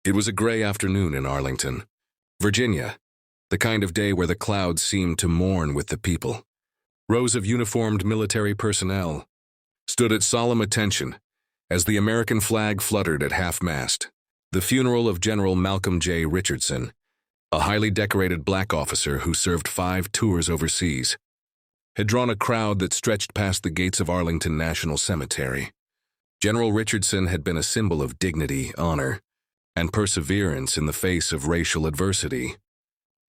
It was a gray afternoon in Arlington, Virginia, the kind of day where the clouds seemed to mourn with the people. Rows of uniformed military personnel stood at solemn attention as the American flag fluttered at half-mast. The funeral of General Malcolm J. Richardson, a highly decorated black officer who served 5 tours overseas, had drawn a crowd that stretched past the gates of Arlington National Cemetery. General Richardson had been a symbol of dignity, honor, and perseverance in the face of racial adversity.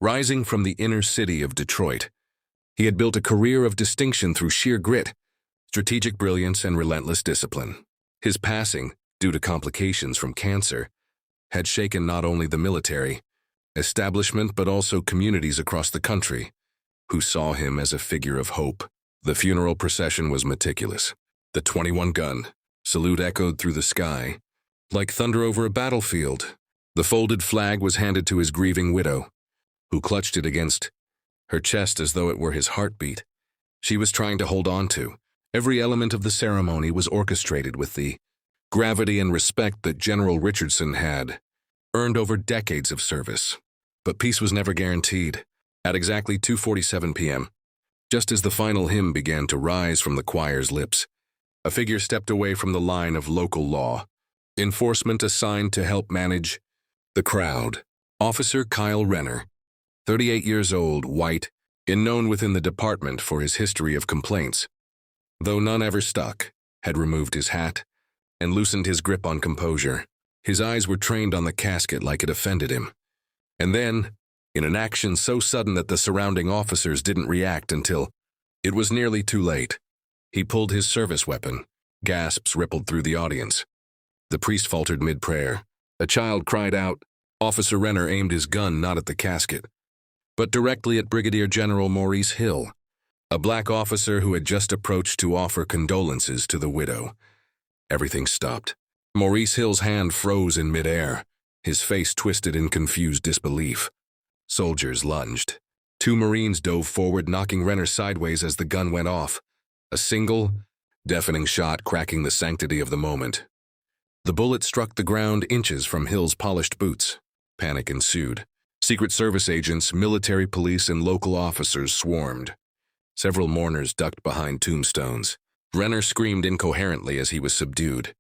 Rising from the inner city of Detroit, he had built a career of distinction through sheer grit, strategic brilliance, and relentless discipline. His passing, due to complications from cancer, had shaken not only the military establishment but also communities across the country, who saw him as a figure of hope. The funeral procession was meticulous. The 21-gun salute echoed through the sky like thunder over a battlefield. The folded flag was handed to his grieving widow, who clutched it against her chest as though it were his heartbeat. She was trying to hold on to. Every element of the ceremony was orchestrated with the gravity and respect that General Richardson had earned over decades of service. But peace was never guaranteed. At exactly 2:47 p.m., just as the final hymn began to rise from the choir's lips, a figure stepped away from the line of local law enforcement assigned to help manage the crowd. Officer Kyle Renner, 38 years old, white, and known within the department for his history of complaints, though none ever stuck, had removed his hat and loosened his grip on composure. His eyes were trained on the casket like it offended him. And then, in an action so sudden that the surrounding officers didn't react until it was nearly too late, he pulled his service weapon. Gasps rippled through the audience. The priest faltered mid-prayer. A child cried out. Officer Renner aimed his gun not at the casket, but directly at Brigadier General Maurice Hill, a black officer who had just approached to offer condolences to the widow. Everything stopped. Maurice Hill's hand froze in midair, his face twisted in confused disbelief. Soldiers lunged. 2 Marines dove forward, knocking Renner sideways as the gun went off. A single, deafening shot cracking the sanctity of the moment. The bullet struck the ground inches from Hill's polished boots. Panic ensued. Secret Service agents, military police, and local officers swarmed. Several mourners ducked behind tombstones. Renner screamed incoherently as he was subdued.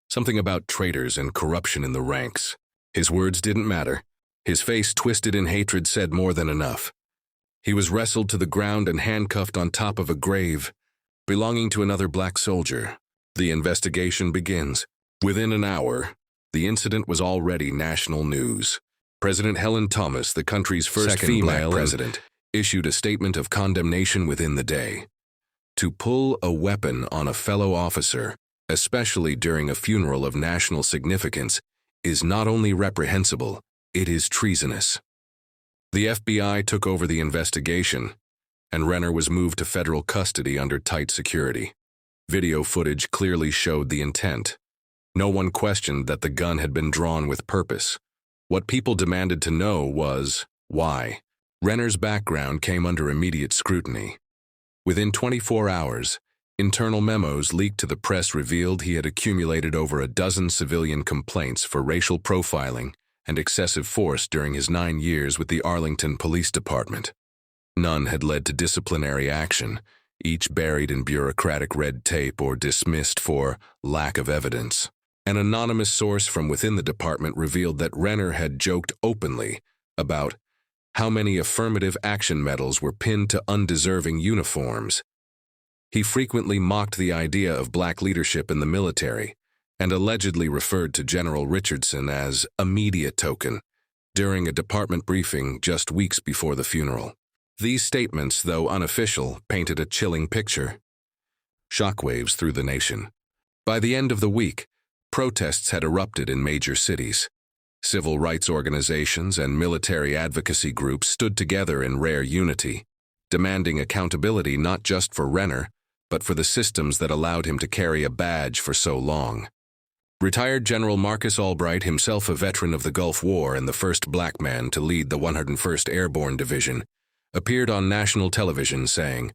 Something about traitors and corruption in the ranks. His words didn't matter. His face twisted in hatred said more than enough. He was wrestled to the ground and handcuffed on top of a grave belonging to another black soldier. The investigation begins. Within an hour, the incident was already national news. President Helen Thomas, the country's first female president, issued a statement of condemnation within the day. To pull a weapon on a fellow officer, especially during a funeral of national significance, is not only reprehensible, it is treasonous. The FBI took over the investigation, and Renner was moved to federal custody under tight security. Video footage clearly showed the intent. No one questioned that the gun had been drawn with purpose. What people demanded to know was, why? Renner's background came under immediate scrutiny. Within 24 hours, internal memos leaked to the press revealed he had accumulated over a dozen civilian complaints for racial profiling and excessive force during his 9 years with the Arlington Police Department. None had led to disciplinary action, each buried in bureaucratic red tape or dismissed for lack of evidence. An anonymous source from within the department revealed that Renner had joked openly about how many affirmative action medals were pinned to undeserving uniforms. He frequently mocked the idea of black leadership in the military and allegedly referred to General Richardson as a media token during a department briefing just weeks before the funeral. These statements, though unofficial, painted a chilling picture. Shockwaves through the nation. By the end of the week, protests had erupted in major cities. Civil rights organizations and military advocacy groups stood together in rare unity, demanding accountability not just for Renner, but for the systems that allowed him to carry a badge for so long. Retired General Marcus Albright, himself a veteran of the Gulf War and the first black man to lead the 101st Airborne Division, appeared on national television saying,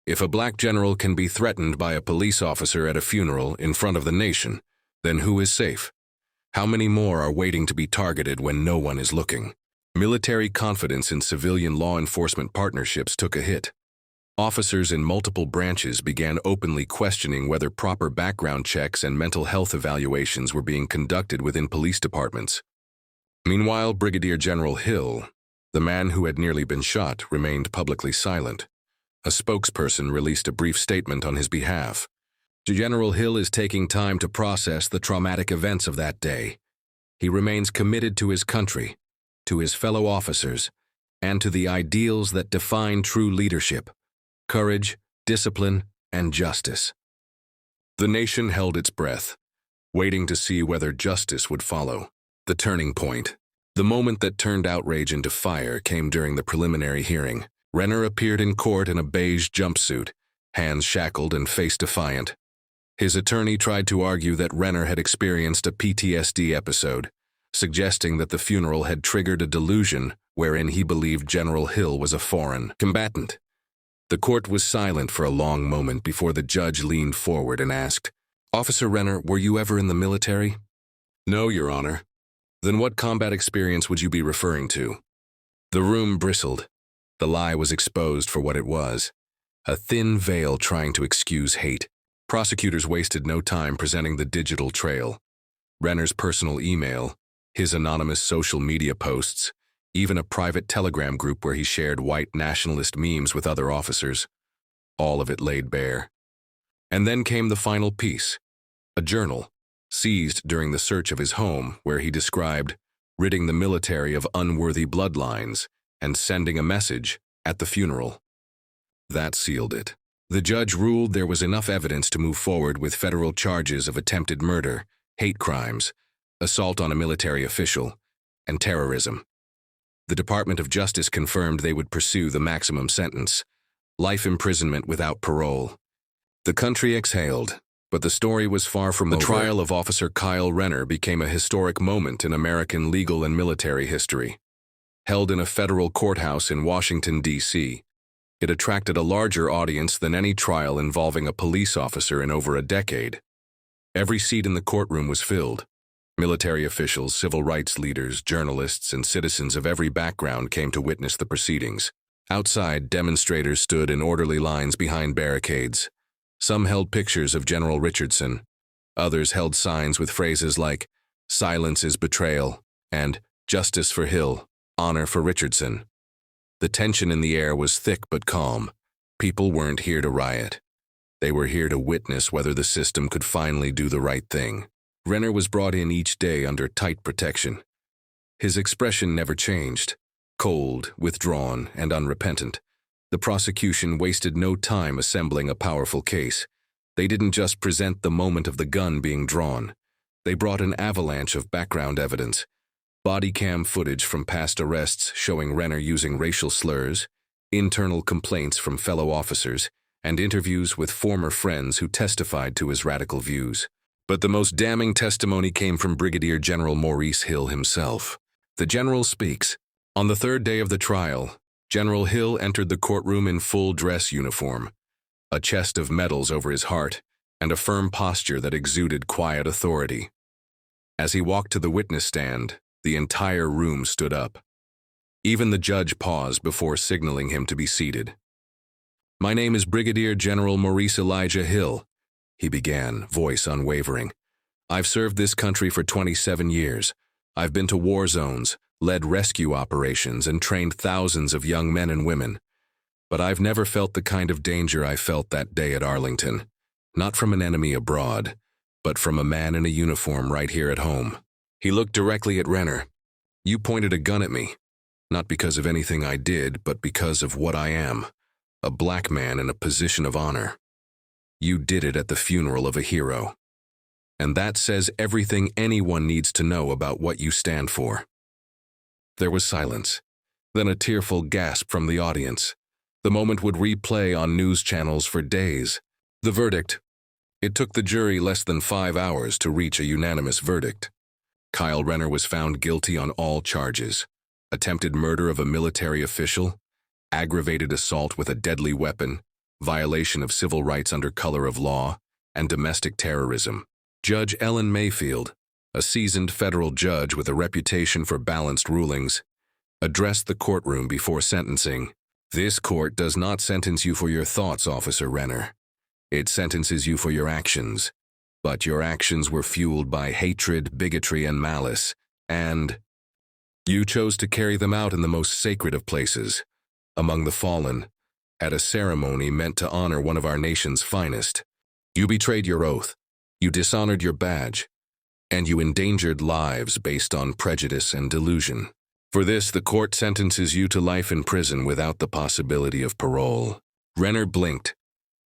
"If a black general can be threatened by a police officer at a funeral in front of the nation, then who is safe? How many more are waiting to be targeted when no one is looking? Military confidence in civilian law enforcement partnerships took a hit. Officers in multiple branches began openly questioning whether proper background checks and mental health evaluations were being conducted within police departments. Meanwhile, Brigadier General Hill, the man who had nearly been shot, remained publicly silent. A spokesperson released a brief statement on his behalf. General Hill is taking time to process the traumatic events of that day. He remains committed to his country, to his fellow officers, and to the ideals that define true leadership: courage, discipline, and justice. The nation held its breath, waiting to see whether justice would follow. The turning point, the moment that turned outrage into fire, came during the preliminary hearing. Renner appeared in court in a beige jumpsuit, hands shackled and face defiant. His attorney tried to argue that Renner had experienced a PTSD episode, suggesting that the funeral had triggered a delusion wherein he believed General Hill was a foreign combatant. The court was silent for a long moment before the judge leaned forward and asked, "Officer Renner, were you ever in the military?" "No, Your Honor." "Then what combat experience would you be referring to?" The room bristled. The lie was exposed for what it was: a thin veil trying to excuse hate. Prosecutors wasted no time presenting the digital trail. Renner's personal email, his anonymous social media posts, even a private Telegram group where he shared white nationalist memes with other officers. All of it laid bare. And then came the final piece: a journal, seized during the search of his home, where he described ridding the military of unworthy bloodlines and sending a message at the funeral. That sealed it. The judge ruled there was enough evidence to move forward with federal charges of attempted murder, hate crimes, assault on a military official, and terrorism. The Department of Justice confirmed they would pursue the maximum sentence: life imprisonment without parole. The country exhaled, but the story was far from over. The trial of Officer Kyle Renner became a historic moment in American legal and military history. Held in a federal courthouse in Washington, D.C., it attracted a larger audience than any trial involving a police officer in over a decade. Every seat in the courtroom was filled. Military officials, civil rights leaders, journalists, and citizens of every background came to witness the proceedings. Outside, demonstrators stood in orderly lines behind barricades. Some held pictures of General Richardson. Others held signs with phrases like, "Silence is betrayal," and "Justice for Hill, honor for Richardson." The tension in the air was thick but calm. People weren't here to riot. They were here to witness whether the system could finally do the right thing. Renner was brought in each day under tight protection. His expression never changed: cold, withdrawn, and unrepentant. The prosecution wasted no time assembling a powerful case. They didn't just present the moment of the gun being drawn. They brought an avalanche of background evidence: body cam footage from past arrests showing Renner using racial slurs, internal complaints from fellow officers, and interviews with former friends who testified to his radical views. But the most damning testimony came from Brigadier General Maurice Hill himself. The general speaks. On the third day of the trial, General Hill entered the courtroom in full dress uniform, a chest of medals over his heart, and a firm posture that exuded quiet authority. As he walked to the witness stand, the entire room stood up. Even the judge paused before signaling him to be seated. "My name is Brigadier General Maurice Elijah Hill," he began, voice unwavering. "I've served this country for 27 years. I've been to war zones, led rescue operations, and trained thousands of young men and women. But I've never felt the kind of danger I felt that day at Arlington. Not from an enemy abroad, but from a man in a uniform right here at home." He looked directly at Renner. "You pointed a gun at me, not because of anything I did, but because of what I am, a black man in a position of honor. You did it at the funeral of a hero. And that says everything anyone needs to know about what you stand for." There was silence, then a tearful gasp from the audience. The moment would replay on news channels for days. The verdict. It took the jury less than 5 hours to reach a unanimous verdict. Kyle Renner was found guilty on all charges: attempted murder of a military official, aggravated assault with a deadly weapon, violation of civil rights under color of law, and domestic terrorism. Judge Ellen Mayfield, a seasoned federal judge with a reputation for balanced rulings, addressed the courtroom before sentencing. "This court does not sentence you for your thoughts, Officer Renner. It sentences you for your actions. But your actions were fueled by hatred, bigotry, and malice, and you chose to carry them out in the most sacred of places, among the fallen, at a ceremony meant to honor one of our nation's finest. You betrayed your oath, you dishonored your badge, and you endangered lives based on prejudice and delusion. For this, the court sentences you to life in prison without the possibility of parole." Renner blinked.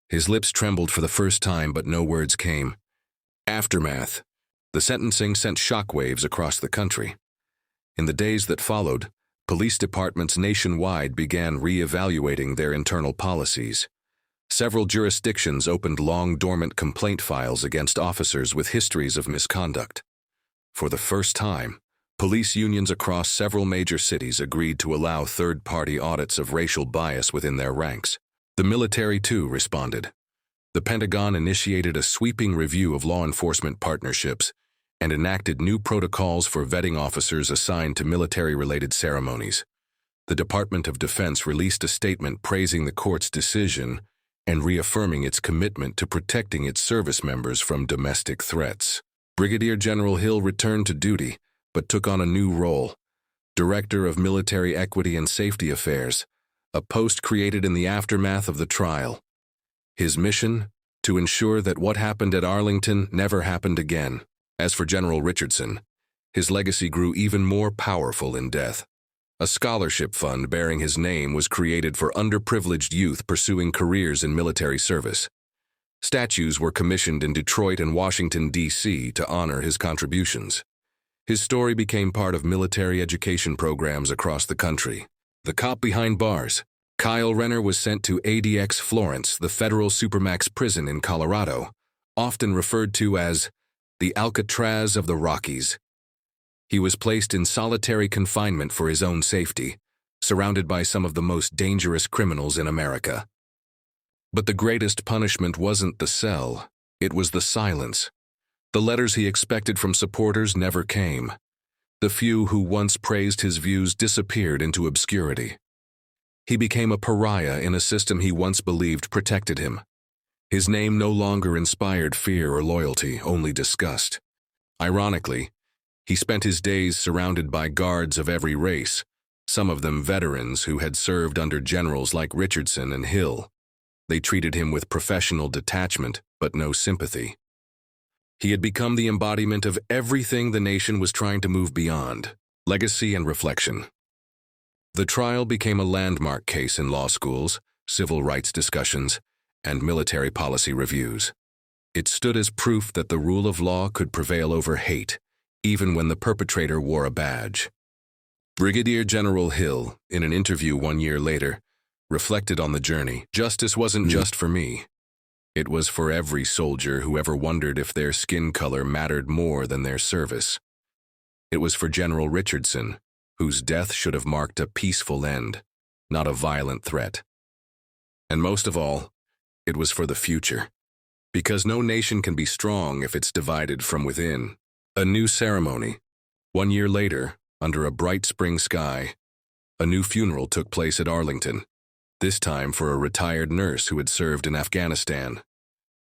His lips trembled for the first time, but no words came. Aftermath. The sentencing sent shockwaves across the country. In the days that followed, police departments nationwide began re-evaluating their internal policies. Several jurisdictions opened long-dormant complaint files against officers with histories of misconduct. For the first time, police unions across several major cities agreed to allow third-party audits of racial bias within their ranks. The military, too, responded. The Pentagon initiated a sweeping review of law enforcement partnerships and enacted new protocols for vetting officers assigned to military-related ceremonies. The Department of Defense released a statement praising the court's decision and reaffirming its commitment to protecting its service members from domestic threats. Brigadier General Hill returned to duty, but took on a new role: Director of Military Equity and Safety Affairs, a post created in the aftermath of the trial. His mission? To ensure that what happened at Arlington never happened again. As for General Richardson, his legacy grew even more powerful in death. A scholarship fund bearing his name was created for underprivileged youth pursuing careers in military service. Statues were commissioned in Detroit and Washington, D.C. to honor his contributions. His story became part of military education programs across the country. The cop behind bars. Kyle Renner was sent to ADX Florence, the federal supermax prison in Colorado, often referred to as the Alcatraz of the Rockies. He was placed in solitary confinement for his own safety, surrounded by some of the most dangerous criminals in America. But the greatest punishment wasn't the cell, it was the silence. The letters he expected from supporters never came. The few who once praised his views disappeared into obscurity. He became a pariah in a system he once believed protected him. His name no longer inspired fear or loyalty, only disgust. Ironically, he spent his days surrounded by guards of every race, some of them veterans who had served under generals like Richardson and Hill. They treated him with professional detachment, but no sympathy. He had become the embodiment of everything the nation was trying to move beyond: legacy and reflection. The trial became a landmark case in law schools, civil rights discussions, and military policy reviews. It stood as proof that the rule of law could prevail over hate, even when the perpetrator wore a badge. Brigadier General Hill, in an interview 1 year later, reflected on the journey. "Justice wasn't just for me. It was for every soldier who ever wondered if their skin color mattered more than their service. It was for General Richardson, whose death should have marked a peaceful end, not a violent threat. And most of all, it was for the future. Because no nation can be strong if it's divided from within." A new ceremony. 1 year later, under a bright spring sky, a new funeral took place at Arlington, this time for a retired nurse who had served in Afghanistan.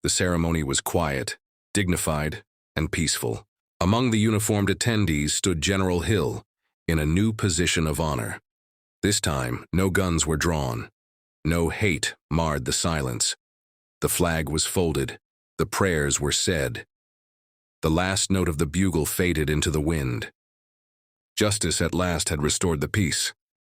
The ceremony was quiet, dignified, and peaceful. Among the uniformed attendees stood General Hill, in a new position of honor. This time, no guns were drawn. No hate marred the silence. The flag was folded. The prayers were said. The last note of the bugle faded into the wind. Justice at last had restored the peace.